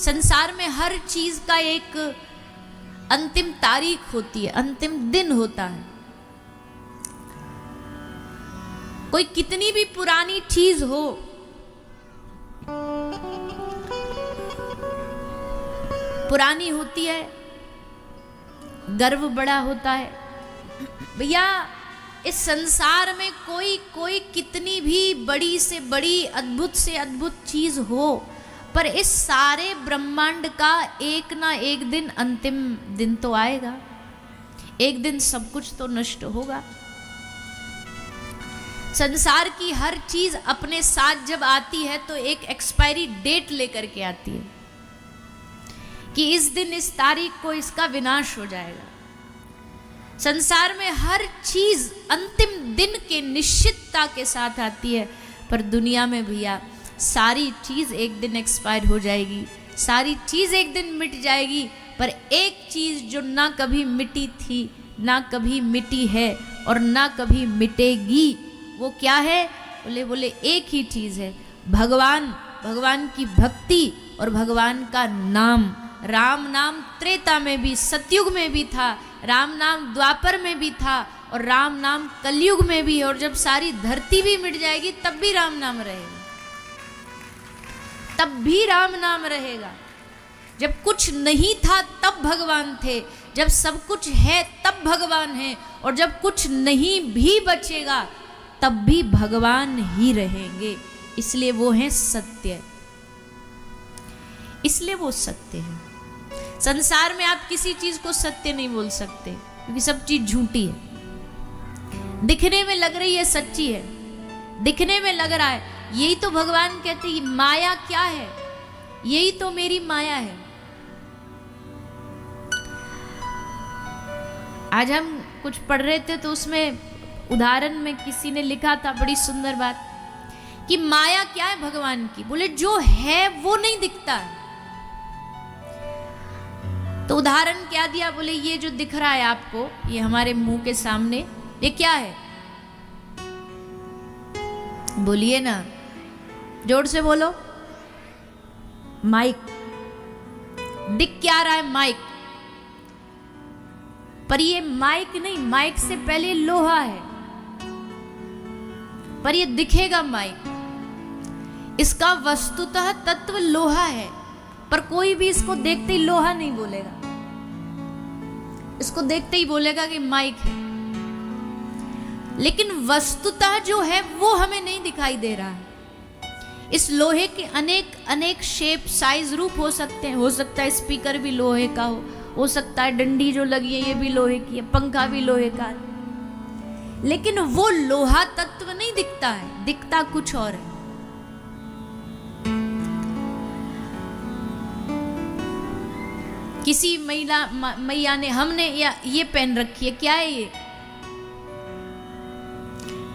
संसार में हर चीज का एक अंतिम तारीख होती है, अंतिम दिन होता है। कोई कितनी भी पुरानी चीज हो, पुरानी होती है, गर्व बड़ा होता है। भैया इस संसार में कोई कितनी भी बड़ी से बड़ी, अद्भुत से अद्भुत चीज हो, पर इस सारे ब्रह्मांड का एक ना एक दिन अंतिम दिन तो आएगा। एक दिन सब कुछ तो नष्ट होगा। संसार की हर चीज अपने साथ जब आती है तो एक एक्सपायरी डेट लेकर के आती है कि इस दिन इस तारीख को इसका विनाश हो जाएगा। संसार में हर चीज अंतिम दिन के निश्चितता के साथ आती है, पर दुनिया में भैया सारी चीज एक दिन एक्सपायर हो जाएगी, सारी चीज एक दिन मिट जाएगी, पर एक चीज जो ना कभी मिटी थी, ना कभी मिटी है और ना कभी मिटेगी, वो क्या है? बोले एक ही चीज है, भगवान की भक्ति और भगवान का नाम। राम नाम त्रेता में भी, सतयुग में भी था, राम नाम द्वापर में भी था और राम नाम कलयुग में भी, और जब सारी धरती भी मिट जाएगी तब भी राम नाम रहेगा, तब भी राम नाम रहेगा। जब कुछ नहीं था तब भगवान थे, जब सब कुछ है तब भगवान है, और जब कुछ नहीं भी बचेगा तब भी भगवान ही रहेंगे। इसलिए वो हैं सत्य, इसलिए वो सत्य है। संसार में आप किसी चीज को सत्य नहीं बोल सकते, क्योंकि सब चीज झूठी है। दिखने में लग रही है सच्ची है, दिखने में लग रहा है। यही तो भगवान कहते हैं माया क्या है, यही तो मेरी माया है। आज हम कुछ पढ़ रहे थे तो उसमें उदाहरण में किसी ने लिखा था बड़ी सुंदर बात कि माया क्या है भगवान की। बोले जो है वो नहीं दिखता है। तो उदाहरण क्या दिया? बोले ये जो दिख रहा है आपको, ये हमारे मुंह के सामने, ये क्या है? बोलिए ना, जोर से बोलो। माइक। दिख क्या रहा है? माइक। पर ये माइक नहीं, माइक से पहले लोहा है, पर ये दिखेगा माइक। इसका वस्तुतः तत्व लोहा है, पर कोई भी इसको देखते ही लोहा नहीं बोलेगा, इसको देखते ही बोलेगा कि माइक है। लेकिन वस्तुतः जो है वो हमें नहीं दिखाई दे रहा है। इस लोहे के अनेक अनेक शेप, साइज, रूप हो सकते हैं। हो सकता है स्पीकर भी लोहे का हो सकता है डंडी जो लगी है ये भी लोहे की है, पंखा भी लोहे का है। लेकिन वो लोहा तत्व नहीं दिखता है, दिखता कुछ और है। किसी मैया ने, हमने या ये पहन रखी है, क्या है ये?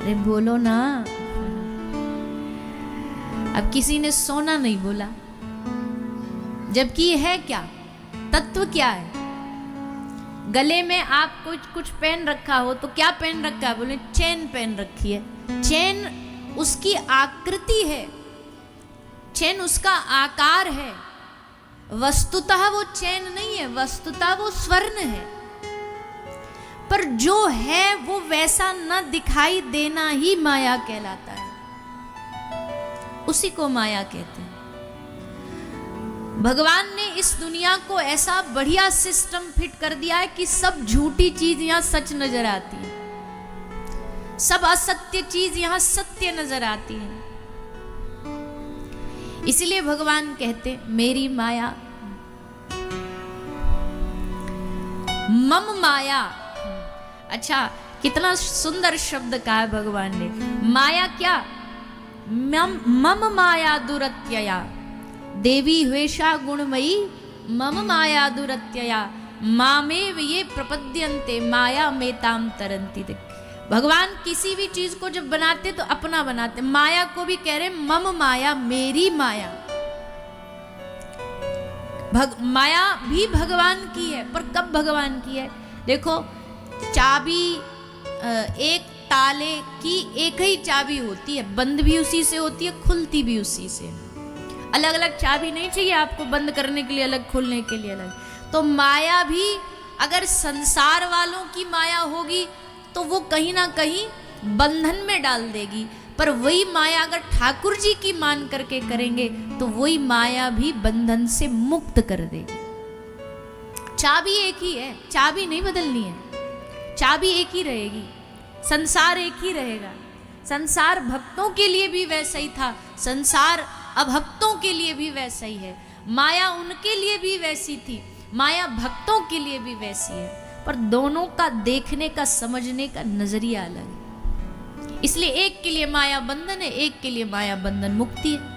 अरे बोलो ना। अब किसी ने सोना नहीं बोला, जबकि ये है क्या? तत्व क्या है? गले में आप कुछ पहन रखा हो तो क्या पहन रखा है? बोले चेन पहन रखी है। चेन उसकी आकृति है, चेन उसका आकार है। वस्तुतः वो चैन नहीं है, वस्तुतः वो स्वर्ण है। पर जो है वो वैसा न दिखाई देना ही माया कहलाता है, उसी को माया कहते हैं। भगवान ने इस दुनिया को ऐसा बढ़िया सिस्टम फिट कर दिया है कि सब झूठी चीज यहां सच नजर आती है, सब असत्य चीज यहां सत्य नजर आती है। इसलिए भगवान कहते मेरी माया, मम माया। अच्छा, कितना सुंदर शब्द कहा है भगवान ने। माया क्या? मम माया दुरत्यया देवी हवेशा गुणमयी मम माया दुरत्यया मामेव ये प्रपद्यन्ते माया मेताम तरंती। भगवान किसी भी चीज को जब बनाते तो अपना बनाते। माया को भी कह रहे मम माया, मेरी माया। माया भी भगवान की है, पर कब भगवान की है? देखो, चाबी एक ताले की एक ही चाबी होती है, बंद भी उसी से होती है, खुलती भी उसी से। अलग अलग चाबी नहीं चाहिए आपको, बंद करने के लिए अलग, खोलने के लिए अलग। तो माया भी अगर संसार वालों की माया होगी तो वो कहीं ना कहीं बंधन में डाल देगी, पर वही माया अगर ठाकुर जी की मान करके करेंगे तो वही माया भी बंधन से मुक्त कर देगी। चाबी एक ही है, चाबी नहीं बदलनी है, चाबी एक ही रहेगी, संसार एक ही रहेगा। संसार भक्तों के लिए भी वैसा ही था, संसार अभक्तों के लिए भी वैसा ही है। माया उनके लिए भी वैसी थी, माया भक्तों के लिए भी वैसी है, पर दोनों का देखने का, समझने का नजरिया अलग है। इसलिए एक के लिए माया बंधन है, एक के लिए माया बंधन मुक्ति है।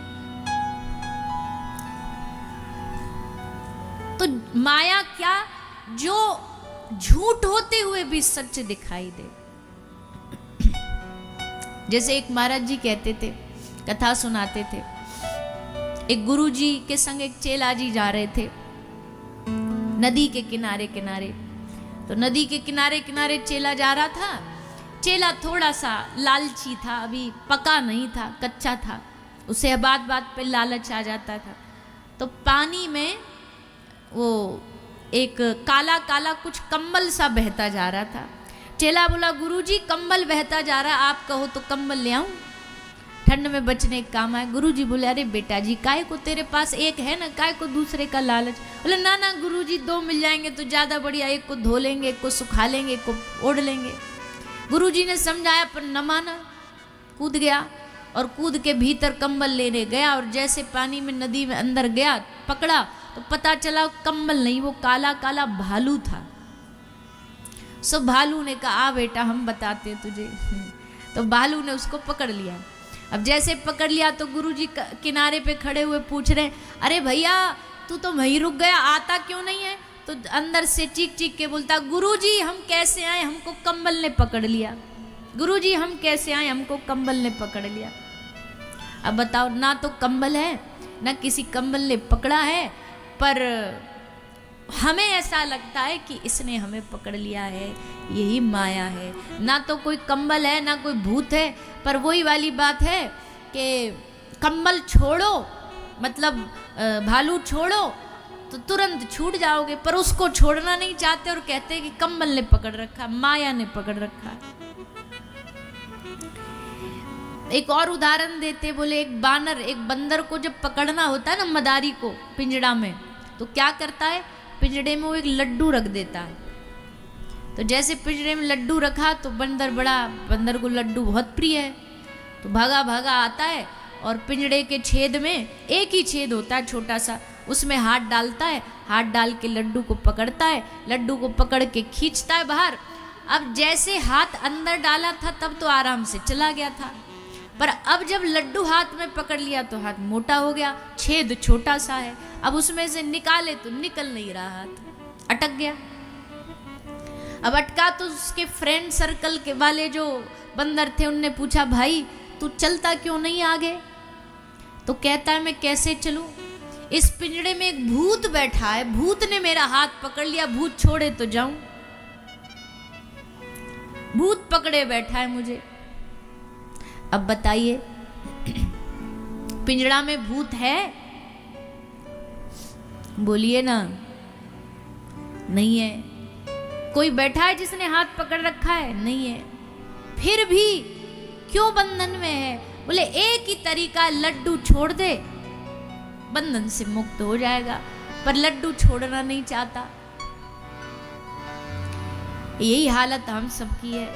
तो माया क्या, जो झूठ होते हुए भी सच दिखाई दे। जैसे एक महाराज जी कहते थे, कथा सुनाते थे, एक गुरुजी के संग एक चेला जी जा रहे थे नदी के किनारे किनारे। तो नदी के किनारे किनारे चेला जा रहा था। चेला थोड़ा सा लालची था, अभी पका नहीं था, कच्चा था, उसे बात बात पे लालच आ जाता था। तो पानी में वो एक काला काला कुछ कंबल सा बहता जा रहा था। चेला बोला, गुरुजी कंबल बहता जा रहा, आप कहो तो कंबल ले आऊं, ठंड में बचने के काम आए। गुरुजी बोले, अरे बेटा जी, काय को तेरे पास एक है ना, काय को दूसरे का लालच। बोले, ना ना गुरुजी, दो मिल जाएंगे तो ज्यादा बढ़िया, एक को धो लेंगे, एक को सुखा लेंगे, एक को ओढ़ लेंगे। गुरुजी ने समझाया पर न माना, कूद गया और कूद के भीतर कंबल लेने गया, और जैसे पानी में नदी में अंदर गया, पकड़ा तो पता चला कंबल नहीं, वो काला काला भालू था। सो भालू ने कहा, आ बेटा हम बताते तुझे। तो भालू ने उसको पकड़ लिया। अब जैसे पकड़ लिया तो गुरुजी किनारे पे खड़े हुए पूछ रहे, अरे भैया तू तो वहीं रुक गया, आता क्यों नहीं है? तो अंदर से चीख चीख के बोलता, गुरुजी हम कैसे आए, हमको कंबल ने पकड़ लिया। गुरुजी हम कैसे आए, हमको कंबल ने पकड़ लिया। अब बताओ, ना तो कंबल है, ना किसी कंबल ने पकड़ा है, पर हमें ऐसा लगता है कि इसने हमें पकड़ लिया है, यही माया है। ना तो कोई कंबल है, ना कोई भूत है, पर वही वाली बात है कि कंबल छोड़ो, मतलब भालू छोड़ो तो तुरंत छूट जाओगे, पर उसको छोड़ना नहीं चाहते और कहते हैं कि कंबल ने पकड़ रखा, माया ने पकड़ रखा। एक और उदाहरण देते, बोले एक बानर, एक बंदर को जब पकड़ना होता है ना मदारी को पिंजड़ा में, तो क्या करता है, पिंजड़े में वो एक लड्डू रख देता है। तो जैसे पिंजड़े में लड्डू रखा तो बंदर को लड्डू बहुत प्रिय है, तो भागा भागा आता है और पिंजड़े के छेद में, एक ही छेद होता है छोटा सा, उसमें हाथ डालता है, हाथ डाल के लड्डू को पकड़ता है, लड्डू को पकड़ के खींचता है बाहर। अब जैसे हाथ अंदर डाला था तब तो आराम से चला गया था, पर अब जब लड्डू हाथ में पकड़ लिया तो हाथ मोटा हो गया, छेद छोटा सा है, अब उसमें से निकाले तो निकल नहीं रहा, हाथ अटक गया। अब अटका तो उसके फ्रेंड सर्कल के वाले जो बंदर थे उनने पूछा, भाई तू चलता क्यों नहीं आगे? तो कहता है, मैं कैसे चलूं, इस पिंजड़े में एक भूत बैठा है, भूत ने मेरा हाथ पकड़ लिया, भूत छोड़े तो जाऊं, भूत पकड़े बैठा है मुझे। अब बताइए, पिंजड़ा में भूत है? बोलिए ना, नहीं है। कोई बैठा है जिसने हाथ पकड़ रखा है? नहीं है। फिर भी क्यों बंधन में है? बोले एक ही तरीका, लड्डू छोड़ दे, बंधन से मुक्त हो जाएगा, पर लड्डू छोड़ना नहीं चाहता। यही हालत हम सबकी है,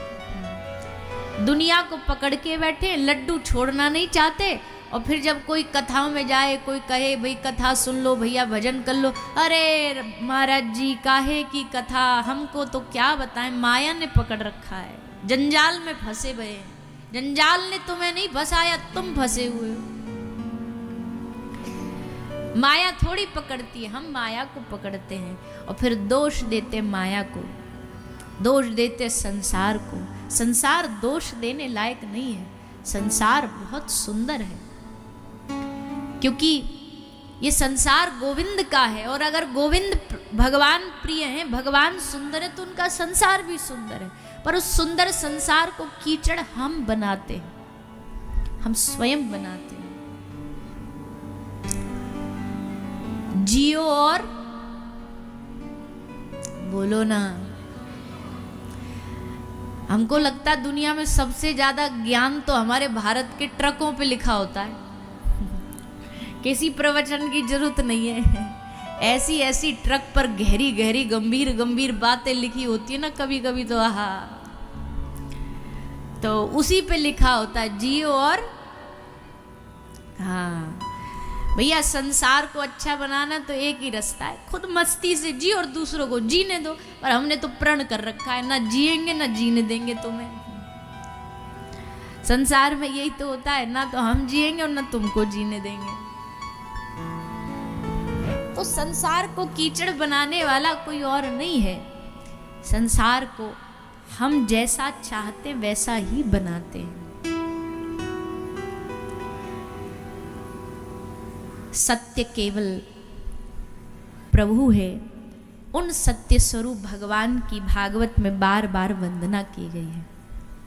दुनिया को पकड़ के बैठे, लड्डू छोड़ना नहीं चाहते, और फिर जब कोई कथाओं में जाए, कोई कहे भाई कथा सुन लो भैया, भजन कर लो, अरे महाराज जी काहे की कथा, हमको तो क्या बताएं, माया ने पकड़ रखा है, जंजाल में फंसे हुए हैं, जंजाल ने तुम्हें नहीं फंसाया, तुम फंसे हुए हो। माया थोड़ी पकड़ती है, हम माया को पकड़ते हैं और फिर दोष देते माया को, दोष देते संसार को। संसार दोष देने लायक नहीं है, संसार बहुत सुंदर है, क्योंकि ये संसार गोविंद का है, और अगर गोविंद भगवान प्रिय हैं, भगवान सुंदर है, तो उनका संसार भी सुंदर है। पर उस सुंदर संसार को कीचड़ हम बनाते हैं, हम स्वयं बनाते हैं। जियो और बोलो ना। हमको लगता है दुनिया में सबसे ज्यादा ज्ञान तो हमारे भारत के ट्रकों पे लिखा होता है। किसी प्रवचन की जरूरत नहीं है, ऐसी ऐसी ट्रक पर गहरी गहरी गंभीर गंभीर बातें लिखी होती है ना कभी कभी तो। आहा, तो उसी पे लिखा होता है जियो और, हाँ भैया संसार को अच्छा बनाना तो एक ही रास्ता है, खुद मस्ती से जी और दूसरों को जीने दो। और हमने तो प्रण कर रखा है ना जिएंगे ना जीने देंगे तुम्हें। संसार में यही तो होता है, ना तो हम जिएंगे और ना तुमको जीने देंगे। तो संसार को कीचड़ बनाने वाला कोई और नहीं है, संसार को हम जैसा चाहते वैसा ही बनाते हैं। सत्य केवल प्रभु है, उन सत्य स्वरूप भगवान की भागवत में बार बार वंदना की गई है।